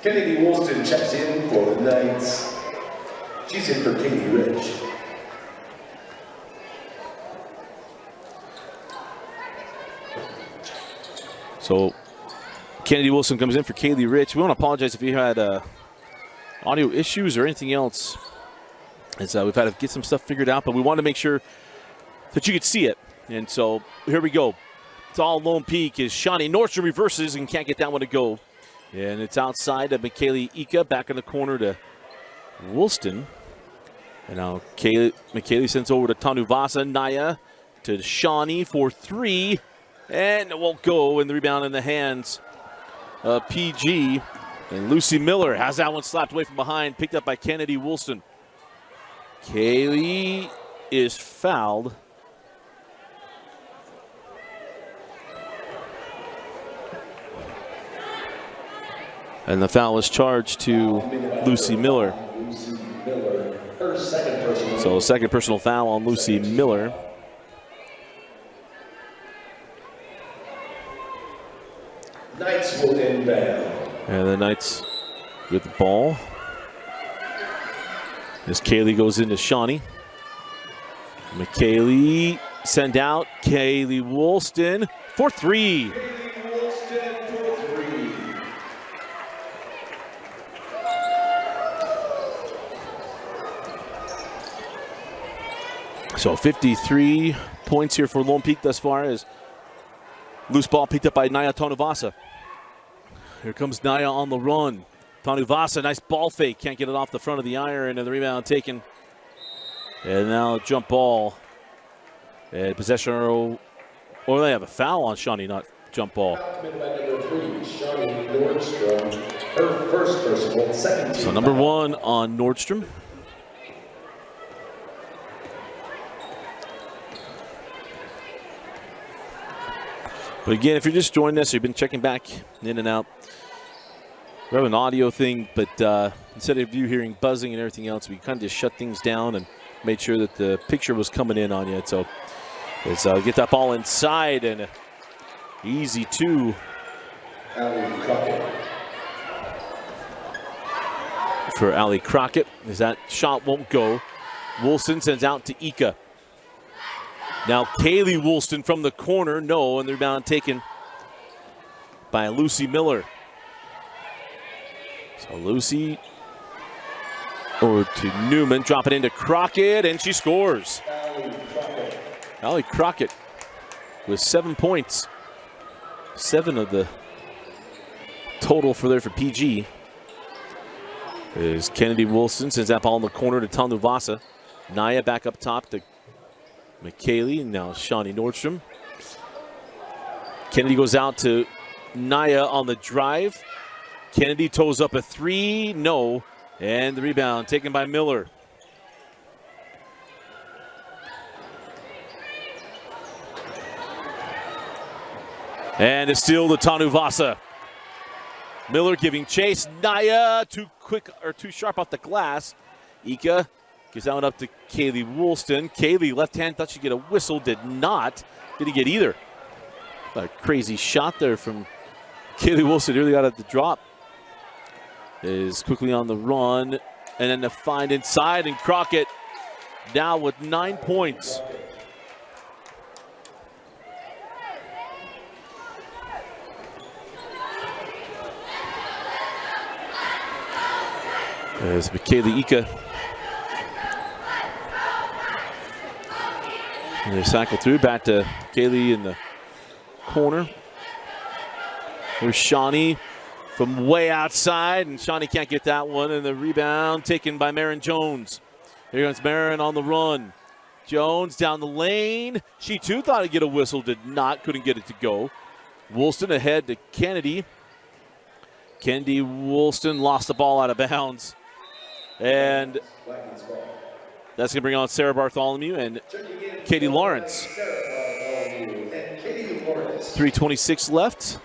Kennedy Woolston checks in for the Knights. She's in for Katie Rich. So Kennedy Wilson comes in for Kaylee Rich. We want to apologize if you had audio issues or anything else. We've had to get some stuff figured out, but we wanted to make sure that you could see it. And so here we go. It's all Lone Peak as Shawnee Nordstrom reverses and can't get that one to go. And it's outside of McKaylee Ika, back in the corner to Woolston. And now McKaylee sends over to Tanuvasa. Naya to Shawnee for three. And it won't go, and the rebound in the hands of PG. And Lucy Miller has that one slapped away from behind, picked up by Kennedy Woolston. Kaylee is fouled. And the foul is charged to Lucy Miller. So second personal foul on Lucy Miller. Knights will inbound. And the Knights with the ball. As Kaylee goes into Shawnee. McKaylee send out. Kaylee Woolston for three. So 53 points here for Lone Peak thus far as loose ball picked up by Naya Tanuvasa. Here comes Naya on the run. Tanuvasa, nice ball fake. Can't get it off the front of the iron, and the rebound taken. And now jump ball. And possession, or they have a foul on Shawnee, not jump ball. So number one on Nordstrom. But again, if you're just joining us, or you've been checking back in and out, we have an audio thing, but instead of you hearing buzzing and everything else, we kind of just shut things down and made sure that the picture was coming in on you. So let's get that ball inside, and easy two. For Allie Crockett, as that shot won't go. Woolston sends out to Ika. Now Kaylee Woolston from the corner, no, and the rebound taken by Lucy Miller. So Lucy over to Newman, drop it into Crockett, and she scores. Allie Crockett with 7 points. 7 of the total for PG. Is Kennedy Woolston, sends that ball in the corner to Tanuvasa. Naya back up top to McKaylee, and now Shawnee Nordstrom. Kennedy goes out to Naya on the drive. Kennedy toes up a three, no. And the rebound taken by Miller. And it's still the Tanuvasa. Miller giving chase. Naya too quick or too sharp off the glass. Ika gives that one up to Kaylee Woolston. Kaylee, left hand, thought she'd get a whistle, did not. Didn't get either. A crazy shot there from Kaylee Woolston. Really got it to drop. Is quickly on the run. And then to find inside, and Crockett now with 9 points. As McKaylee Ika. And they cycle through, back to Kaylee in the corner. There's Shawnee from way outside, and Shawnee can't get that one, and the rebound taken by Marin Jones. Here comes Marin on the run. Jones down the lane. She too thought he'd get a whistle, did not, couldn't get it to go. Woolston ahead to Kennedy. Kennedy Woolston lost the ball out of bounds. And that's going to bring on Sarah Bartholomew and Katie Lawrence. 3:26 left.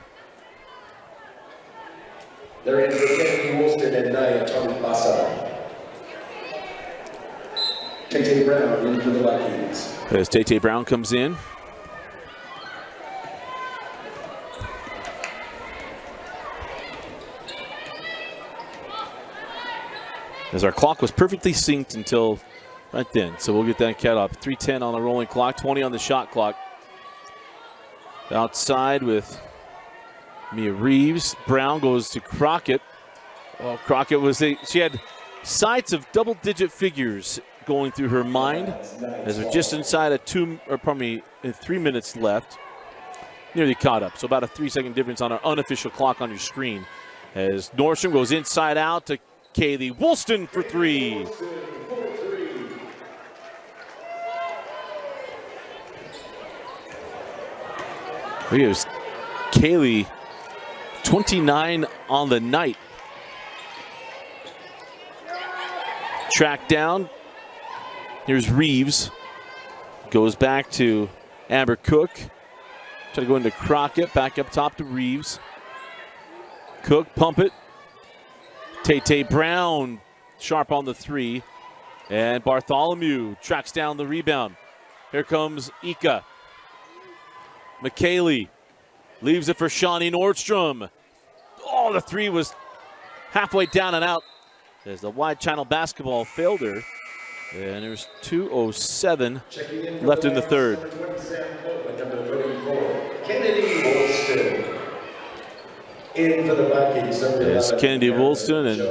They're in for Kennedy Woolston and Naya Tanuvasa. Tay Brown in for the Vikings. As Tay Brown comes in. as our clock was perfectly synced until right then. So we'll get that cut off. 3:10 on the rolling clock, 20 on the shot clock. Outside with Mia Reeves. Brown goes to Crockett. Well, Crockett she had sights of double-digit figures going through her mind as we're just inside 3 minutes left. Nearly caught up. So about a 3-second difference on our unofficial clock on your screen. As Nordstrom goes inside out to Kaylee Woolston for 3. Here's Kaylee, 29 on the night. Tracked down. Here's Reeves. Goes back to Amber Cook. Try to go into Crockett. Back up top to Reeves. Cook, pump it. Tay Brown, sharp on the 3. And Bartholomew tracks down the rebound. Here comes Ika. McKaylee leaves it for Shawnee Nordstrom. Oh, the 3 was halfway down and out as the wide channel basketball failed her. And there's 2:07 left in the third. Kennedy Woolston. In for the Vikings. There's Kennedy Woolston and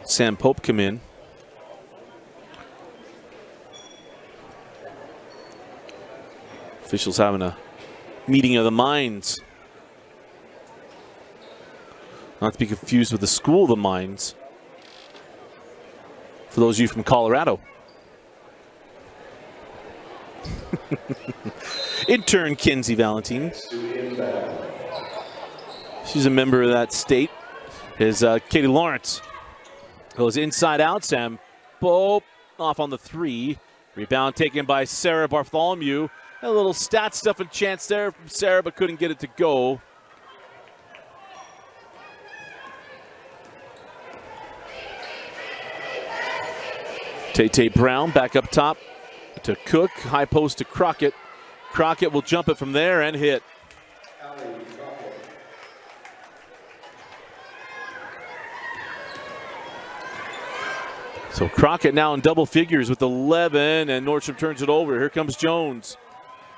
Sam Pope come in. Officials having a meeting of the minds. Not to be confused with the School of the Mines. For those of you from Colorado. Intern Kinsey Valentine. She's a member of that state. Is Katie Lawrence. Goes inside out. Sam Pope off on the 3. Rebound taken by Sarah Bartholomew. A little stat stuffing chance there from Sarah, but couldn't get it to go. Tay Brown back up top to Cook. High post to Crockett. Crockett will jump it from there and hit. So Crockett now in double figures with 11, and Nordstrom turns it over. Here comes Jones.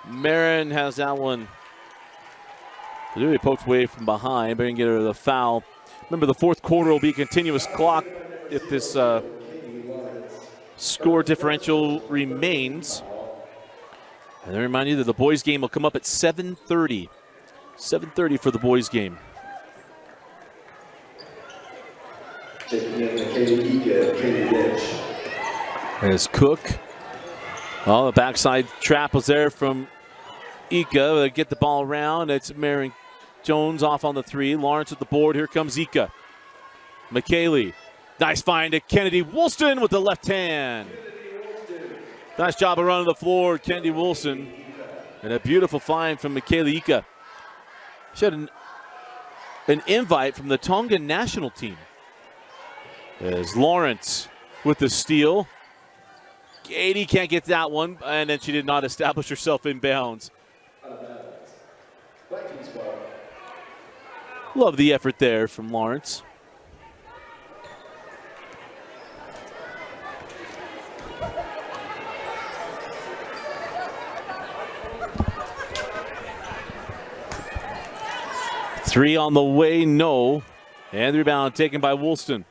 Marin has that one. Really poked away from behind, but didn't get her the foul. Remember, the fourth quarter will be a continuous clock if this score differential remains. And I remind you that the boys' game will come up at 7:30. 7:30 for the boys' game. There's Cook. Oh, the backside trap was there from Ika. They get the ball around. It's Marin Jones off on the 3. Lawrence at the board. Here comes Ika. McKaylee. Nice find to Kennedy Woolston with the left hand. Nice job of running the floor, Kennedy Woolston. And a beautiful find from Michaela Ika. She had an invite from the Tongan national team. As Lawrence with the steal. Katie can't get that one, and then she did not establish herself in bounds. Love the effort there from Lawrence. Three on the way, no. And the rebound taken by Woolston.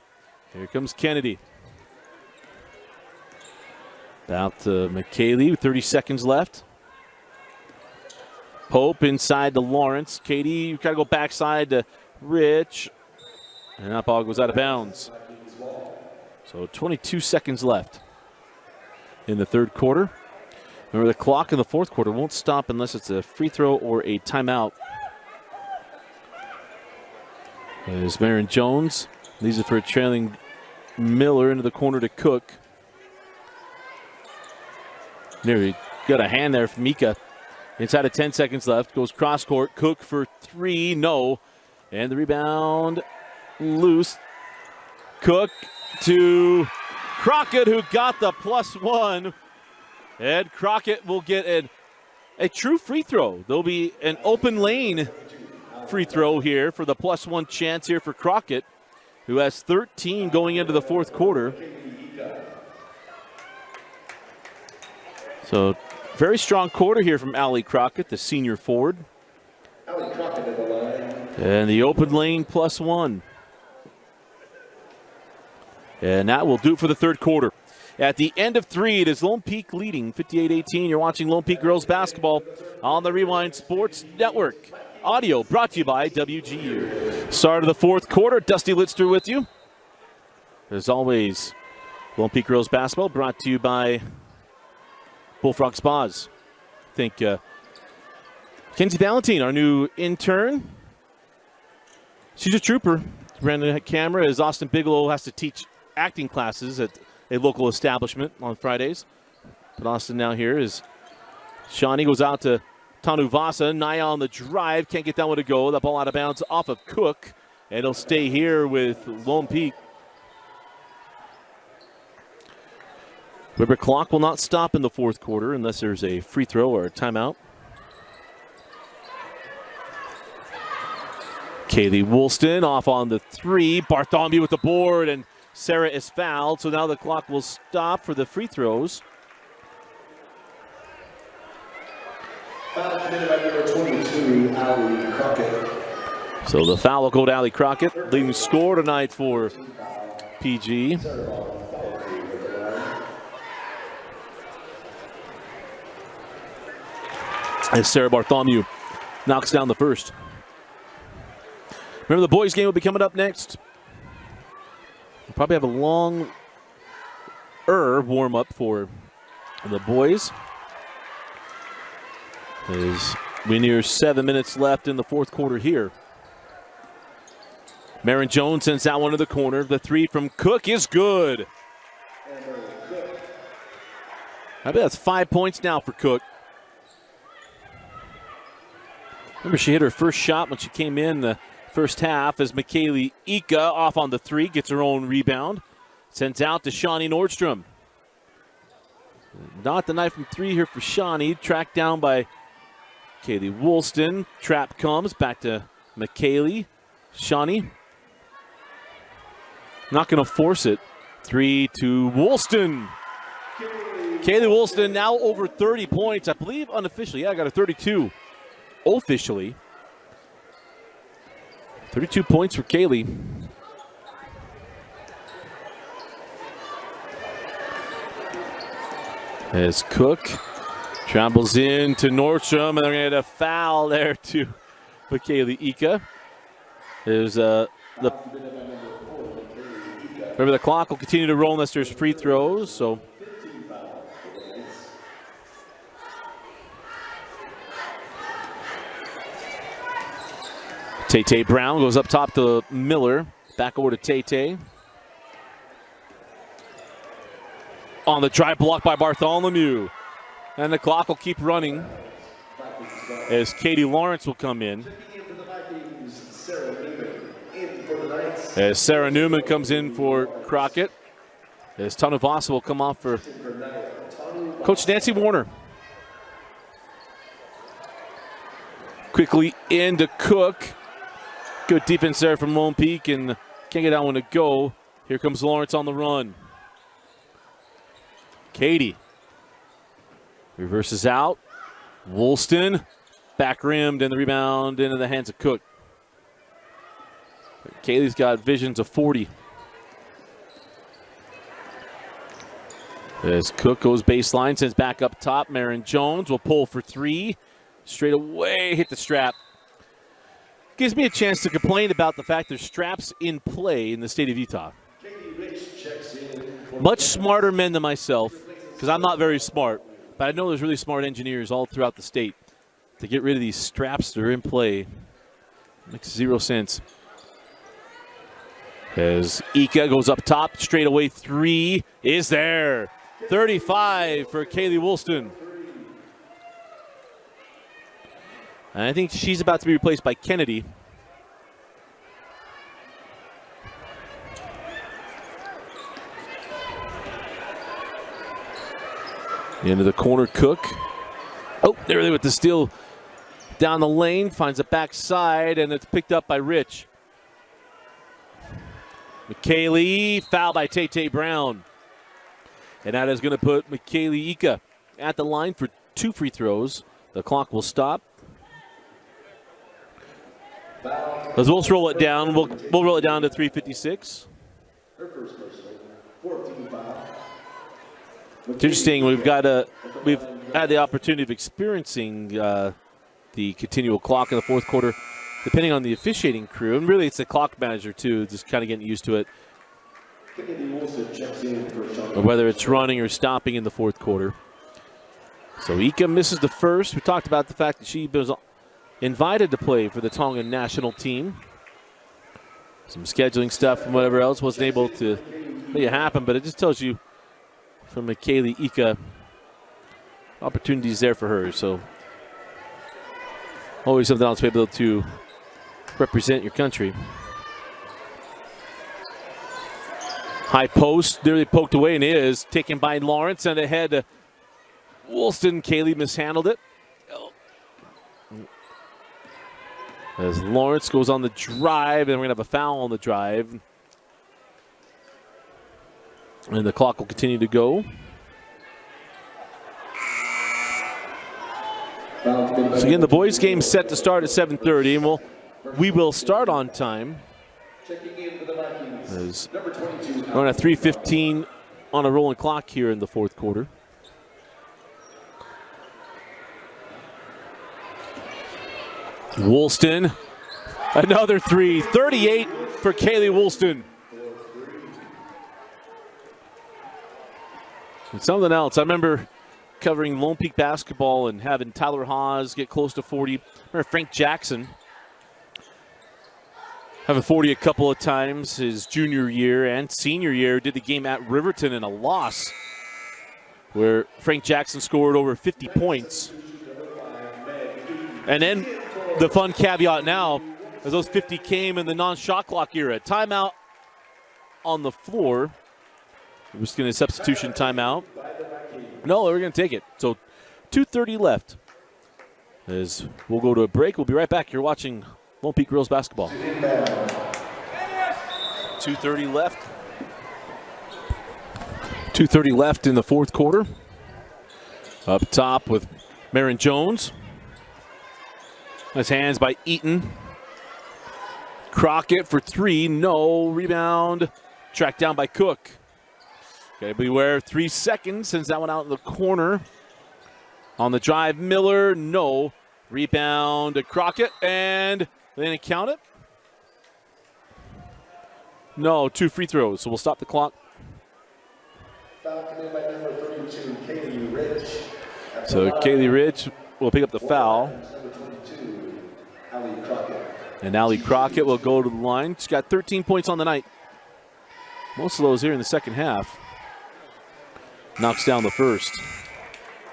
Here comes Kennedy. Out to McKaylee, 30 seconds left. Pope inside to Lawrence. Katie, you got to go backside to Rich. And that ball goes out of bounds. So 22 seconds left in the third quarter. Remember, the clock in the fourth quarter won't stop unless it's a free throw or a timeout. There's Marin Jones. Leaves it for a trailing Miller into the corner to Cook. There, he got a hand there from Mika. Inside of 10 seconds left. Goes cross court. Cook for 3. No. And the rebound loose. Cook to Crockett, who got the +1. And Crockett will get a true free throw. There'll be an open lane free throw here for the +1 chance here for Crockett. who has 13 going into the fourth quarter. So, very strong quarter here from Allie Crockett, the senior forward. Allie Crockett at the line. And the open lane +1. And that will do it for the third quarter. At the end of 3, it is Lone Peak leading 58-18. You're watching Lone Peak girls basketball on the Rewind Sports Network. Audio brought to you by WGU. Start of the fourth quarter. Dusty Litster with you. As always, Lone Peak girls basketball brought to you by Bullfrog Spas. I think Kenzie Valentine, our new intern. She's a trooper. Ran the camera as Austin Bigelow has to teach acting classes at a local establishment on Fridays. But Austin now here is Shawnee goes out to Tanu Vasa. Naya on the drive. Can't get that one to go. That ball out of bounds off of Cook. And it'll stay here with Lone Peak. Remember, clock will not stop in the fourth quarter unless there's a free throw or a timeout. Kaylee Woolston off on the 3. Bartholomew with the board, and Sarah is fouled. So now the clock will stop for the free throws. Foul committed by number 22, Allie Crockett. So the foul will go to Allie Crockett. Leading score tonight for PG. As Sarah Bartholomew knocks down the first. Remember, the boys' game will be coming up next. We'll probably have a long warm-up for the boys. As we near 7 minutes left in the fourth quarter here. Marin Jones sends that one to the corner. The 3 from Cook is good. I bet that's 5 points now for Cook. Remember, she hit her first shot when she came in the first half as McKaylee Ika off on the 3, gets her own rebound. Sends out to Shawnee Nordstrom. Not the night from 3 here for Shawnee. Tracked down by Kaylee Woolston. Trap comes back to McKaylee. Shawnee. Not going to force it. 3 to Woolston. Kaylee Woolston now over 30 points. I believe unofficially. Yeah, I got a 32. Officially. 32 points for Kaylee. As Cook travels in to Nordstrom, and they're going to get a foul there to Kaylee Ika. There's remember, the clock will continue to roll unless there's free throws. So Tay Brown goes up top to Miller. Back over to Tay. On the drive, blocked by Bartholomew. And the clock will keep running as Katie Lawrence will come in. As Sarah Newman comes in for Crockett. As Tanu Vasa will come off for Coach Nancy Warner. Quickly into Cook. Good defense there from Lone Peak, and can't get that one to go. Here comes Lawrence on the run. Katie reverses out. Woolston back rimmed, and the rebound into the hands of Cook. Kaylee's got visions of 40. As Cook goes baseline, sends back up top. Marin Jones will pull for 3. Straight away, hit the strap. Gives me a chance to complain about the fact there's straps in play in the state of Utah. Much smarter men than myself, because I'm not very smart, but I know there's really smart engineers all throughout the state to get rid of these straps that are in play. Makes 0 sense. As Ika goes up top, straight away 3 is there. 35 for Kaylee Woolston. And I think she's about to be replaced by Kennedy. Into the corner, Cook. Oh, there with the steal down the lane. Finds the backside, and it's picked up by Rich. McKaylee, foul by Tay Brown. And that is going to put McKaylee Ika at the line for 2 free throws. The clock will stop. As we'll roll it down, we'll roll it down to 3:56. It's interesting. We've had the opportunity of experiencing the continual clock in the fourth quarter, depending on the officiating crew, and really it's the clock manager too, just kind of getting used to it, whether it's running or stopping in the fourth quarter. So Ika misses the first. We talked about the fact that she was invited to play for the Tongan national team. Some scheduling stuff and whatever else wasn't able to make it happen, but it just tells you from McKaylee Ika, opportunities there for her. So always something else to be able to represent your country. High post, nearly poked away, and is taken by Lawrence, and ahead to Woolston. Kaylee mishandled it. As Lawrence goes on the drive, and we're going to have a foul on the drive. And the clock will continue to go. So again, the boys' game set to start at 7:30, and we will start on time. As we're on a 3:15 on a rolling clock here in the fourth quarter. Woolston, another three, 38 for Kaylee Woolston. And something else, I remember covering Lone Peak basketball and having Tyler Haas get close to 40. I remember Frank Jackson having 40 a couple of times his junior year and senior year. Did the game at Riverton in a loss where Frank Jackson scored over 50 points. And then the fun caveat now, as those 50 came in the non-shot clock era. Timeout on the floor. We're just going to substitution timeout. No, we're going to take it. So 2:30 left. As we'll go to a break. We'll be right back. You're watching Lone Peak Girls basketball. 2:30 left. 2:30 left in the fourth quarter. Up top with Marin Jones. Nice hands by Eaton. Crockett for three. No. Rebound. Tracked down by Cook. Okay, beware. 3 seconds. Sends that one out in the corner. On the drive, Miller. No. Rebound to Crockett. And they didn't count it. No. 2 free throws. So we'll stop the clock. So Kaylee Rich will pick up the foul. And Allie Crockett will go to the line. She's got 13 points on the night. Most of those here in the second half. Knocks down the first.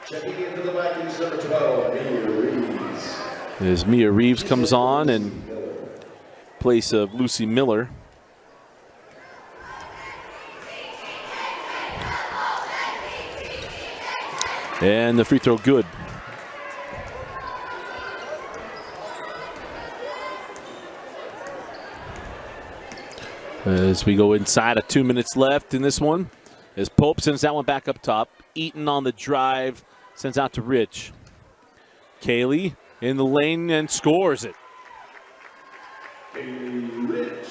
Checking in for the Vikings, number 12, Mia Reeves. As Mia Reeves comes on in place of Lucy Miller. And the free throw good. As we go inside, 2 minutes left in this one. As Pope sends that one back up top. Eaton on the drive, sends out to Rich. Kaylee in the lane and scores it. Kaylee Rich.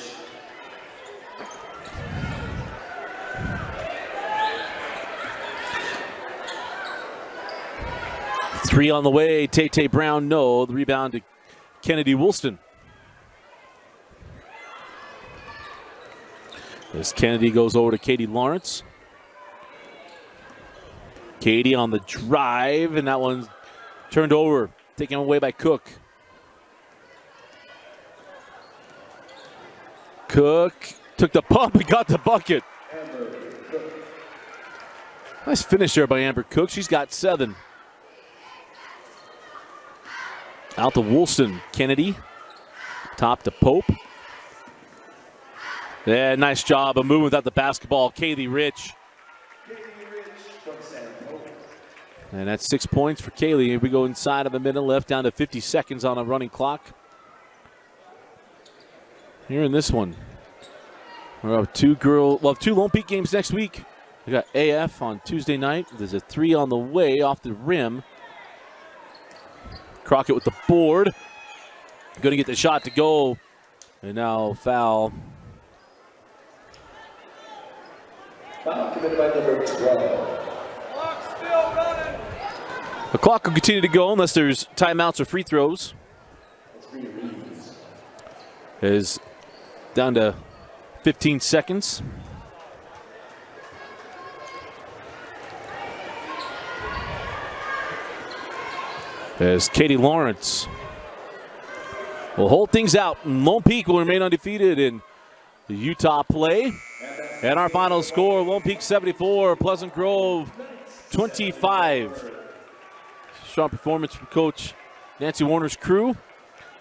Three on the way. Tay Brown, no. The rebound to Kennedy Woolston. As Kennedy goes over to Katie Lawrence. Katie on the drive, and that one's turned over, taken away by Cook. Cook took the pump and got the bucket. Nice finish there by Amber Cook. She's got 7. Out to Woolston. Kennedy. Top to Pope. Yeah, nice job of moving without the basketball. Kaylee Rich. And that's 6 points for Kaylee. Here we go inside of a minute left, down to 50 seconds on a running clock. Here in this one. We'll have two Lone Peak games next week. We got AF on Tuesday night. There's a 3 on the way off the rim. Crockett with the board. Going to get the shot to go. And now foul. Foul committed by number 12. Clock's still running. The clock will continue to go unless there's timeouts or free throws. Is down to 15 seconds. As Katie Lawrence will hold things out. Lone Peak will remain undefeated in the Utah play. And our final score, Lone Peak 74, Pleasant Grove 25. Strong performance from Coach Nancy Warner's crew.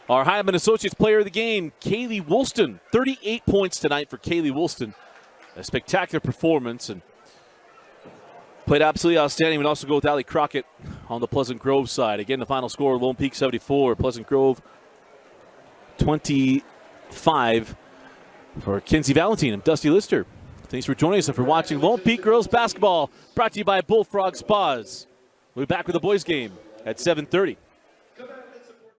Our Heilman Associates player of the game, Kaylee Woolston. 38 points tonight for Kaylee Woolston. A spectacular performance and played absolutely outstanding. We'd also go with Allie Crockett on the Pleasant Grove side. Again, the final score, Lone Peak 74, Pleasant Grove 25 for Kinsey Valentine and Dusty Lister. Thanks for joining us and for watching Lone Peak Girls Basketball, brought to you by Bullfrog Spas. We'll be back with the boys game at 7:30.